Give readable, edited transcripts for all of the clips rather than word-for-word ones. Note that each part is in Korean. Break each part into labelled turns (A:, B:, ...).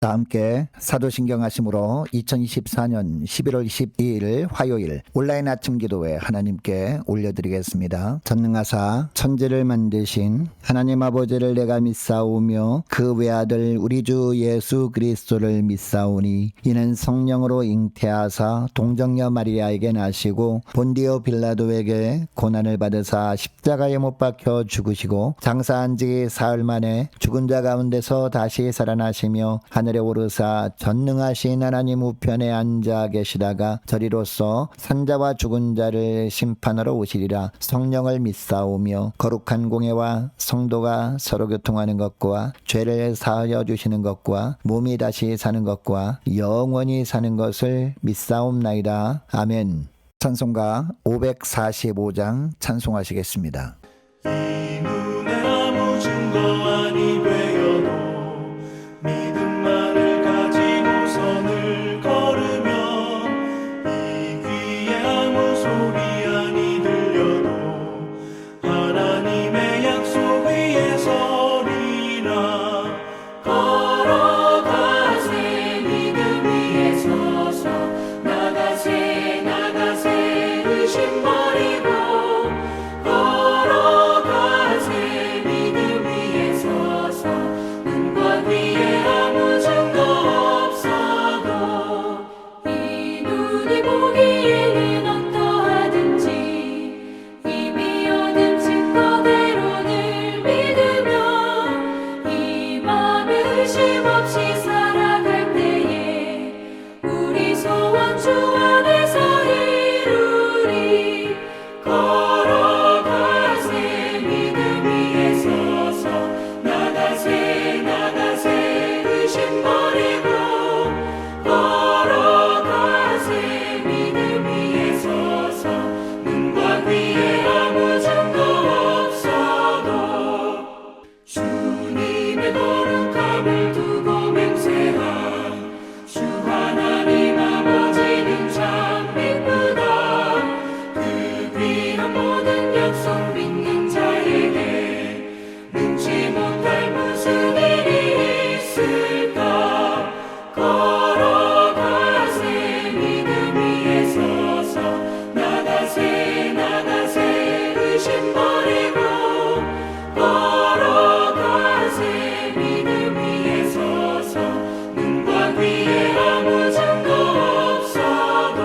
A: 다 함께 사도신경 하심으로 2024년 11월 22일 화요일 온라인 아침 기도회 하나님께 올려드리겠습니다. 전능하사 천지를 만드신 하나님 아버지를 내가 믿사오며 그 외아들 우리 주 예수 그리스도를 믿사오니 이는 성령으로 잉태하사 동정녀 마리아에게 나시고 본디오 빌라도에게 고난을 받으사 십자가에 못 박혀 죽으시고 장사한 지 사흘 만에 죽은 자 가운데서 다시 살아나시며 하늘에 오르사 전능하신 하나님 우편에 앉아 계시다가 저리로서 산자와 죽은 자를 심판하러 오시리라. 성령을 믿사오며 거룩한 공예와 성도가 서로 교통하는 것과 죄를 사하여 주시는 것과 몸이 다시 사는 것과 영원히 사는 것을 믿사옵나이다. 아멘. 찬송가 545장 찬송하시겠습니다.
B: 이 눈에 아무 증거 아니 되어도 믿음만을 가지고 선을 걸으면 이 귀에 아무 소리 아니 들려도 하나님의 약속 위에 서리라. 걸어가세 믿음 위에 서서 나가세 나가세 의심 버리고 걸어가세 믿음 위에 서서 눈과 귀에 아무 증거 없어도 이 눈이 보기에는 어떠하든지 이미 얻은 증거대로를 믿으며 이 맘에 의심 없이 살아갈 때에 우리 소원 주 안에서 이루리. 걸어가세 믿음 위에 서서 나가세 나가세 의심 버리고 걸어가세 믿음 위에 서서 눈과 귀에 아무 증거 없어도 주님의 거룩함을 두고 맹세한 주 하나님 아버지는 참 이쁘다. 그 귀한 모든 약속 믿는 자에게 능치 못할 무슨 일이 있을까. 걸어가세 믿음 위에 서서 나가세 나가세 의심 버리고 걸어가세 믿음 위에 서서 눈과 귀에 아무 증거 없어도.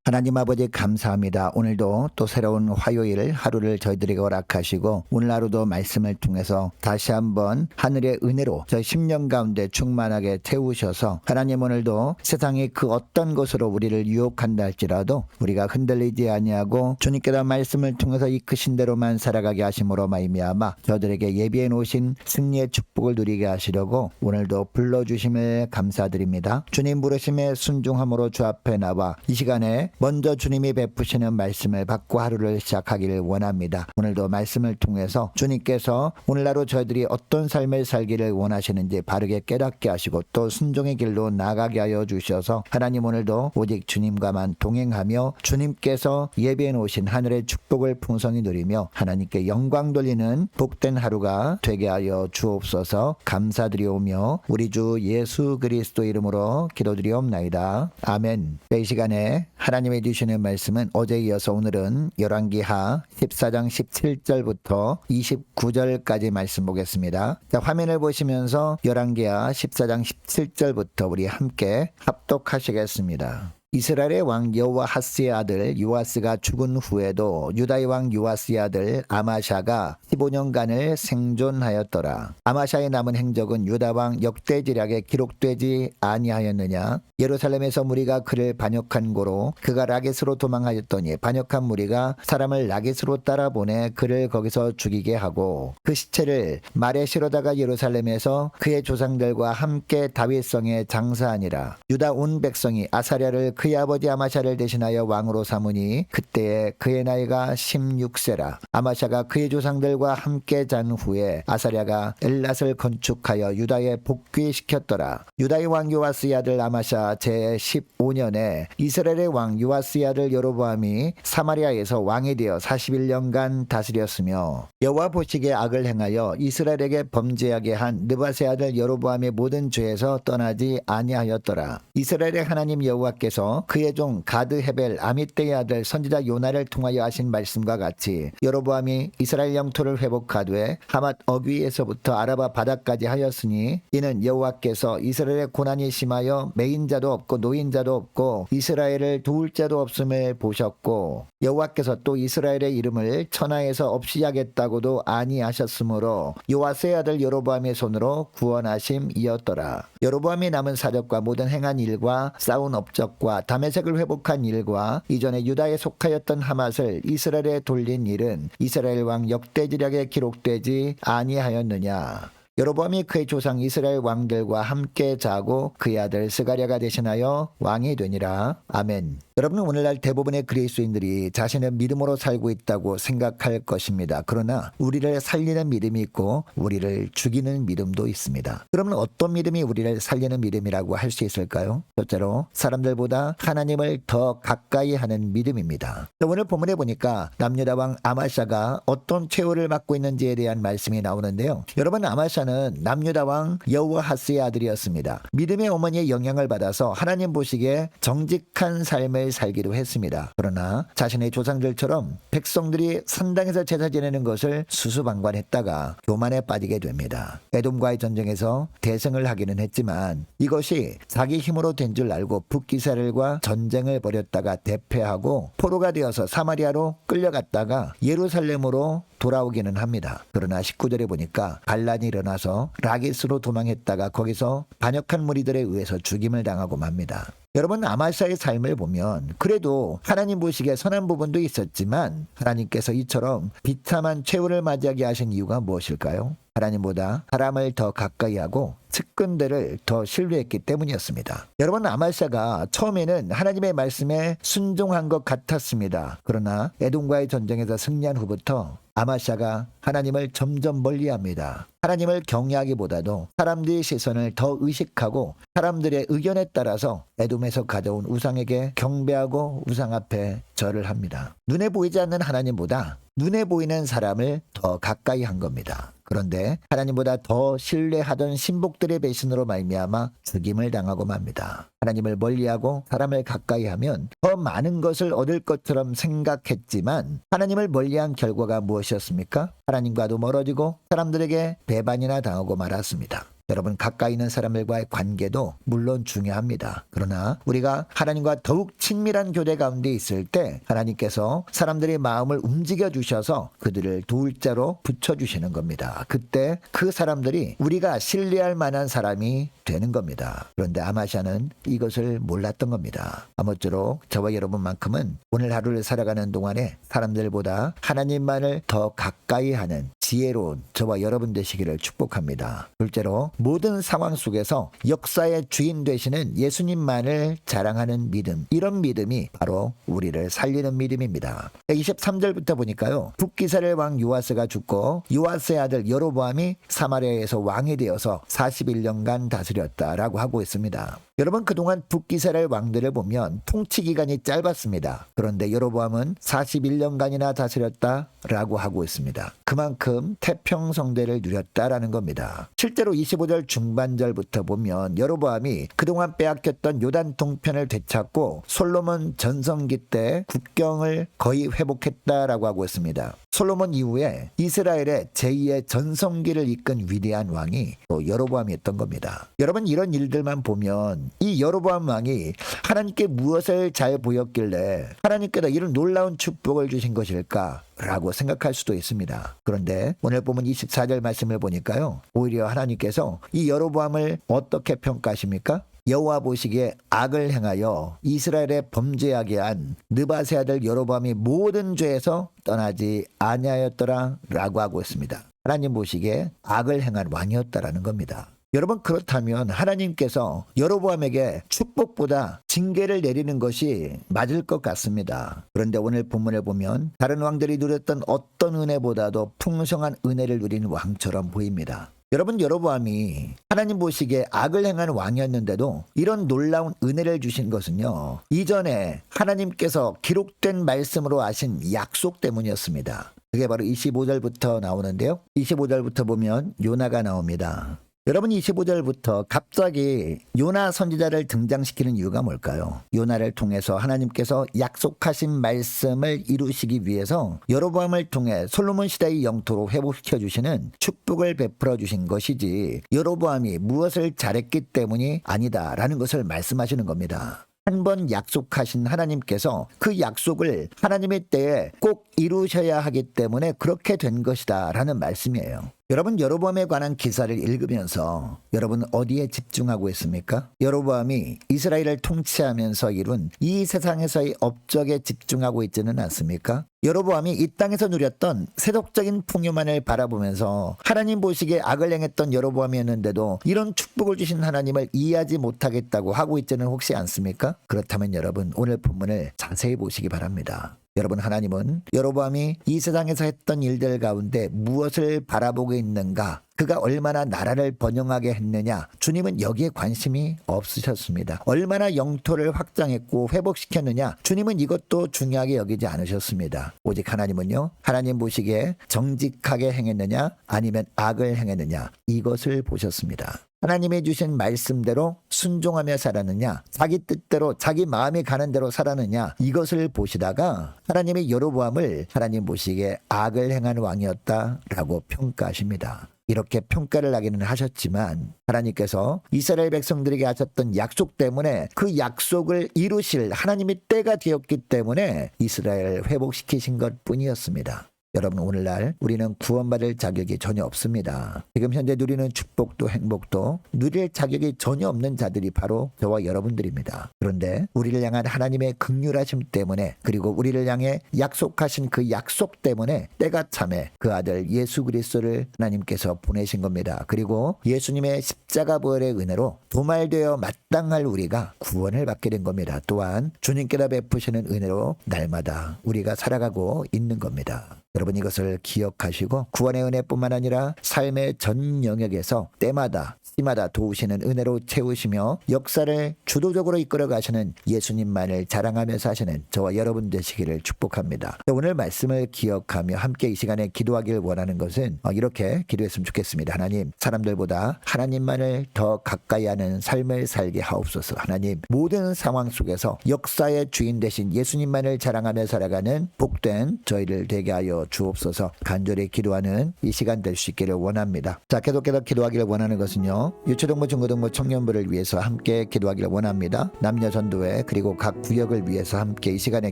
A: 하나님 아버지 감사합니다. 오늘도 또 새로운 화요일 하루를 저희들에게 허락하시고 오늘 하루도 말씀을 통해서 다시 한번 하늘의 은혜로 저희 10년 가운데 충만하게 채우셔서 하나님 오늘도 세상이 그 어떤 것으로 우리를 유혹한다 할지라도 우리가 흔들리지 아니하고 주님께서 말씀을 통해서 이끄신 대로만 살아가게 하심으로 말미암아 저들에게 예비해 놓으신 승리의 축복을 누리게 하시려고 오늘도 불러주심을 감사드립니다. 주님 부르심에 순종함으로 주 앞에 나와 이 시간에 먼저 주님이 베푸시는 말씀을 받고 하루를 시작하기를 원합니다. 오늘도 말씀을 통해서 주님께서 오늘 하루 저희들이 어떤 삶을 살기를 원하시는지 바르게 깨닫게 하시고 또 순종의 길로 나가게 하여 주셔서 하나님 오늘도 오직 주님과만 동행하며 주님께서 예비해 놓으신 하늘의 축복을 풍성히 누리며 하나님께 영광 돌리는 복된 하루가 되게 하여 주옵소서. 감사드리오며 우리 주 예수 그리스도 이름으로 기도드리옵나이다. 아멘. 이 시간에 하나님의 주시는 말씀은 어제에 이어서 오늘은 열왕기하 14장 17절부터 29절까지 말씀 보겠습니다. 자, 화면을 보시면서 열왕기하 14장 17절부터 우리 함께 합독하시겠습니다. 이스라엘의 왕 여호아하스의 아들 요아스가 죽은 후에도 유다의 왕 요아스의 아들 아마샤가 15년간을 생존하였더라. 아마샤의 남은 행적은 유다 왕 역대지략에 기록되지 아니하였느냐. 예루살렘에서 무리가 그를 반역한 고로 그가 라겟으로 도망하였더니 반역한 무리가 사람을 라겟으로 따라보내 그를 거기서 죽이게 하고 그 시체를 말에 실어다가 예루살렘에서 그의 조상들과 함께 다윗성에 장사하니라. 유다 온 백성이 아사랴를 그의 아버지 아마샤를 대신하여 왕으로 삼으니 그때에 그의 나이가 16세라. 아마샤가 그의 조상들과 함께 잔 후에 아사랴가 엘랏을 건축하여 유다에 복귀시켰더라. 유다의 왕 요아스의 아들 아마샤 제 15년에 이스라엘의 왕 요아스의 아들 여로보암이 사마리아에서 왕이 되어 41년간 다스렸으며 여호와 보시기에 악을 행하여 이스라엘에게 범죄하게 한 느밧의 아들 여로보암의 모든 죄에서 떠나지 아니하였더라. 이스라엘의 하나님 여호와께서 그의 종 가드 헤벨 아미떼의 아들 선지자 요나를 통하여 하신 말씀과 같이 여로보암이 이스라엘 영토를 회복하되 하맛 어귀에서부터 아라바 바다까지 하였으니 이는 여호와께서 이스라엘의 고난이 심하여 매인자도 없고 노인자도 없고 이스라엘을 도울 자도 없음을 보셨고 여호와께서 또 이스라엘의 이름을 천하에서 없이 하겠다고도 아니하셨으므로 요아스의 아들 여로보암의 손으로 구원하심이었더라. 여로보암이 남은 사적과 모든 행한 일과 쌓은 업적과 다메섹을 회복한 일과 이전에 유다에 속하였던 하맛을 이스라엘에 돌린 일은 이스라엘 왕 역대지략에 기록되지 아니하였느냐. 여로보암이 그의 조상 이스라엘 왕들과 함께 자고 그의 아들 스가랴가 대신하여 왕이 되니라. 아멘. 여러분은 오늘날 대부분의 그리스도인들이 자신의 믿음으로 살고 있다고 생각할 것입니다. 그러나 우리를 살리는 믿음이 있고 우리를 죽이는 믿음도 있습니다. 그러면 어떤 믿음이 우리를 살리는 믿음이라고 할 수 있을까요? 첫째로 사람들보다 하나님을 더 가까이 하는 믿음입니다. 오늘 본문에 보니까 남유다 왕 아마샤가 어떤 최후를 맞고 있는지에 대한 말씀이 나오는데요. 여러분, 아마샤는 남유다 왕 여호아하스의 아들이었습니다. 믿음의 어머니의 영향을 받아서 하나님 보시기에 정직한 삶을 살기도 했습니다. 그러나 자신의 조상들처럼 백성들이 산당에서 제사 지내는 것을 수수방관했다가 교만에 빠지게 됩니다. 에돔과의 전쟁에서 대승을 하기는 했지만 이것이 자기 힘으로 된 줄 알고 북이스라엘과 전쟁을 벌였다가 대패하고 포로가 되어서 사마리아로 끌려갔다가 예루살렘으로 돌아오기는 합니다. 그러나 19절에 보니까 반란이 일어나서 라기스로 도망했다가 거기서 반역한 무리들에 의해서 죽임을 당하고 맙니다. 여러분, 아마샤의 삶을 보면 그래도 하나님 보시기에 선한 부분도 있었지만 하나님께서 이처럼 비참한 최후를 맞이하게 하신 이유가 무엇일까요? 하나님보다 사람을 더 가까이 하고 측근들을 더 신뢰했기 때문이었습니다. 여러분, 아마샤가 처음에는 하나님의 말씀에 순종한 것 같았습니다. 그러나 에돔과의 전쟁에서 승리한 후부터 아마샤가 하나님을 점점 멀리합니다. 하나님을 경외하기보다도 사람들의 시선을 더 의식하고 사람들의 의견에 따라서 에돔에서 가져온 우상에게 경배하고 우상 앞에 절을 합니다. 눈에 보이지 않는 하나님보다 눈에 보이는 사람을 더 가까이 한 겁니다. 그런데 하나님보다 더 신뢰하던 신복들의 배신으로 말미암아 죽임을 당하고 맙니다. 하나님을 멀리하고 사람을 가까이 하면 더 많은 것을 얻을 것처럼 생각했지만 하나님을 멀리한 결과가 무엇이었습니까? 하나님과도 멀어지고 사람들에게 배반이나 당하고 말았습니다. 여러분, 가까이 있는 사람들과의 관계도 물론 중요합니다. 그러나 우리가 하나님과 더욱 친밀한 교제 가운데 있을 때 하나님께서 사람들의 마음을 움직여 주셔서 그들을 도울 자로 붙여주시는 겁니다. 그때 그 사람들이 우리가 신뢰할 만한 사람이 되는 겁니다. 그런데 아마샤는 이것을 몰랐던 겁니다. 아무쪼록 저와 여러분만큼은 오늘 하루를 살아가는 동안에 사람들보다 하나님만을 더 가까이 하는 지혜로운 저와 여러분 되시기를 축복합니다. 둘째로, 모든 상황 속에서 역사의 주인 되시는 예수님만을 자랑하는 믿음, 이런 믿음이 바로 우리를 살리는 믿음입니다. 23절부터 보니까요, 북이스라엘 왕 요아스가 죽고 요아스의 아들 여로보암이 사마리아에서 왕이 되어서 41년간 다스렸다라고 하고 있습니다. 여러분, 그동안 북이스라엘 왕들을 보면 통치 기간이 짧았습니다. 그런데 여로보암은 41년간이나 다스렸다라고 하고 있습니다. 그만큼 태평성대를 누렸다라는 겁니다. 실제로 25절 중반절부터 보면 여로보암이 그동안 빼앗겼던 요단 동편을 되찾고 솔로몬 전성기 때 국경을 거의 회복했다라고 하고 있습니다. 솔로몬 이후에 이스라엘의 제2의 전성기를 이끈 위대한 왕이 또 여로보암이었던 겁니다. 여러분, 이런 일들만 보면 이 여로보암 왕이 하나님께 무엇을 잘 보였길래 하나님께서 이런 놀라운 축복을 주신 것일까? 라고 생각할 수도 있습니다. 그런데 오늘 보면 24절 말씀을 보니까요, 오히려 하나님께서 이 여로보암을 어떻게 평가하십니까? 여호와 보시기에 악을 행하여 이스라엘에 범죄하게 한 느밧의 아들 여로보암이 모든 죄에서 떠나지 아니하였더라 라고 하고 있습니다. 하나님 보시기에 악을 행한 왕이었다라는 겁니다. 여러분, 그렇다면 하나님께서 여로보암에게 축복보다 징계를 내리는 것이 맞을 것 같습니다. 그런데 오늘 본문을 보면 다른 왕들이 누렸던 어떤 은혜보다도 풍성한 은혜를 누린 왕처럼 보입니다. 여러분, 여로보암이 하나님 보시기에 악을 행한 왕이었는데도 이런 놀라운 은혜를 주신 것은요, 이전에 하나님께서 기록된 말씀으로 하신 약속 때문이었습니다. 그게 바로 25절부터 나오는데요, 25절부터 보면 요나가 나옵니다. 여러분, 25절부터 갑자기 요나 선지자를 등장시키는 이유가 뭘까요? 요나를 통해서 하나님께서 약속하신 말씀을 이루시기 위해서 여로보암을 통해 솔로몬 시대의 영토로 회복시켜 주시는 축복을 베풀어 주신 것이지, 여로보암이 무엇을 잘했기 때문이 아니다라는 것을 말씀하시는 겁니다. 한 번 약속하신 하나님께서 그 약속을 하나님의 때에 꼭 이루셔야 하기 때문에 그렇게 된 것이다 라는 말씀이에요. 여러분, 여로보암에 관한 기사를 읽으면서 여러분 어디에 집중하고 있습니까? 여로보암이 이스라엘을 통치하면서 이룬 이 세상에서의 업적에 집중하고 있지는 않습니까? 여로보암이 이 땅에서 누렸던 세속적인 풍요만을 바라보면서 하나님 보시기에 악을 행했던 여로보암이었는데도 이런 축복을 주신 하나님을 이해하지 못하겠다고 하고 있지는 혹시 않습니까? 그렇다면 여러분, 오늘 본문을 자세히 보시기 바랍니다. 여러분, 하나님은 여로보암이 이 세상에서 했던 일들 가운데 무엇을 바라보고 있는가, 그가 얼마나 나라를 번영하게 했느냐, 주님은 여기에 관심이 없으셨습니다. 얼마나 영토를 확장했고 회복시켰느냐, 주님은 이것도 중요하게 여기지 않으셨습니다. 오직 하나님은요, 하나님 보시기에 정직하게 행했느냐 아니면 악을 행했느냐, 이것을 보셨습니다. 하나님이 주신 말씀대로 순종하며 살았느냐, 자기 뜻대로 자기 마음이 가는 대로 살았느냐, 이것을 보시다가 하나님이 여로보암을 하나님 보시기에 악을 행한 왕이었다라고 평가하십니다. 이렇게 평가를 하기는 하셨지만 하나님께서 이스라엘 백성들에게 하셨던 약속 때문에 그 약속을 이루실 하나님의 때가 되었기 때문에 이스라엘을 회복시키신 것뿐이었습니다. 여러분, 오늘날 우리는 구원받을 자격이 전혀 없습니다. 지금 현재 누리는 축복도 행복도 누릴 자격이 전혀 없는 자들이 바로 저와 여러분들입니다. 그런데 우리를 향한 하나님의 긍휼하심 때문에, 그리고 우리를 향해 약속하신 그 약속 때문에 때가 참에 그 아들 예수 그리스도를 하나님께서 보내신 겁니다. 그리고 예수님의 십자가 부활의 은혜로 도말되어 마땅할 우리가 구원을 받게 된 겁니다. 또한 주님께서 베푸시는 은혜로 날마다 우리가 살아가고 있는 겁니다. 여러분, 이것을 기억하시고 구원의 은혜뿐만 아니라 삶의 전 영역에서 때마다 시마다 도우시는 은혜로 채우시며 역사를 주도적으로 이끌어 가시는 예수님만을 자랑하며 사시는 저와 여러분 되시기를 축복합니다. 오늘 말씀을 기억하며 함께 이 시간에 기도하길 원하는 것은 이렇게 기도했으면 좋겠습니다. 하나님, 사람들보다 하나님만을 더 가까이 하는 삶을 살게 하옵소서. 하나님, 모든 상황 속에서 역사의 주인 되신 예수님만을 자랑하며 살아가는 복된 저희를 되게 하여 주옵소서. 간절히 기도하는 이 시간 될 수 있기를 원합니다. 자, 계속해서 기도하기를 원하는 것은요, 유초등부, 중고등부 청년부를 위해서 함께 기도하기를 원합니다. 남녀 전도회 그리고 각 구역을 위해서 함께 이 시간에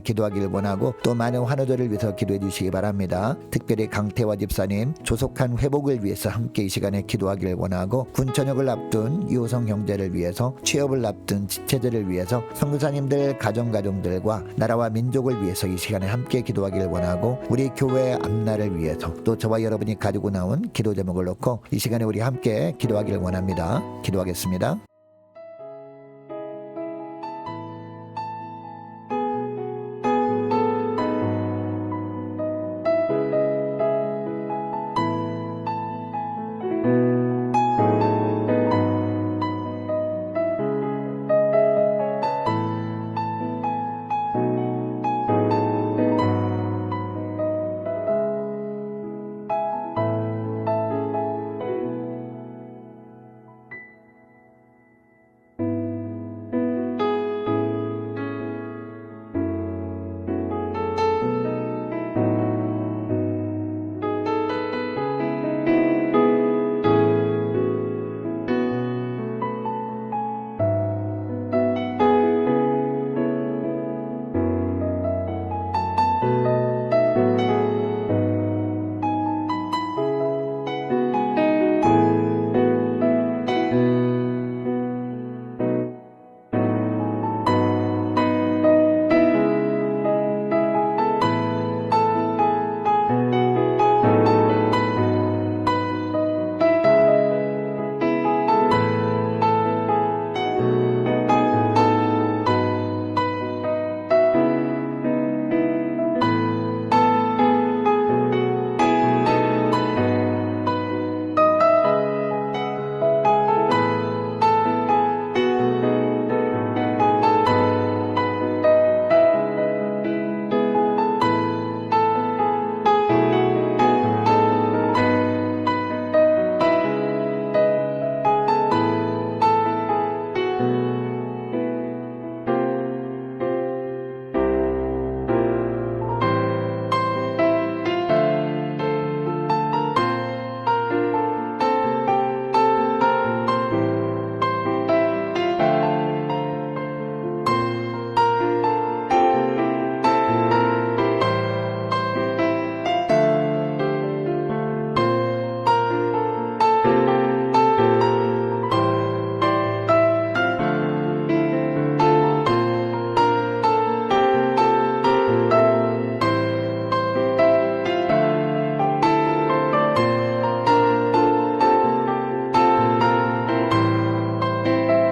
A: 기도하기를 원하고, 또 많은 환우들을 위해서 기도해 주시기 바랍니다. 특별히 강태화 집사님 조속한 회복을 위해서 함께 이 시간에 기도하기를 원하고, 군 전역을 앞둔 유호성 형제를 위해서, 취업을 앞둔 지체들을 위해서, 선교사님들 가정들과 나라와 민족을 위해서 이 시간에 함께 기도하기를 원하고, 우리 교회 앞날을 위해서, 또 저와 여러분이 가지고 나온 기도 제목을 놓고 이 시간에 우리 함께 기도하기를 원합니다. 기도하겠습니다.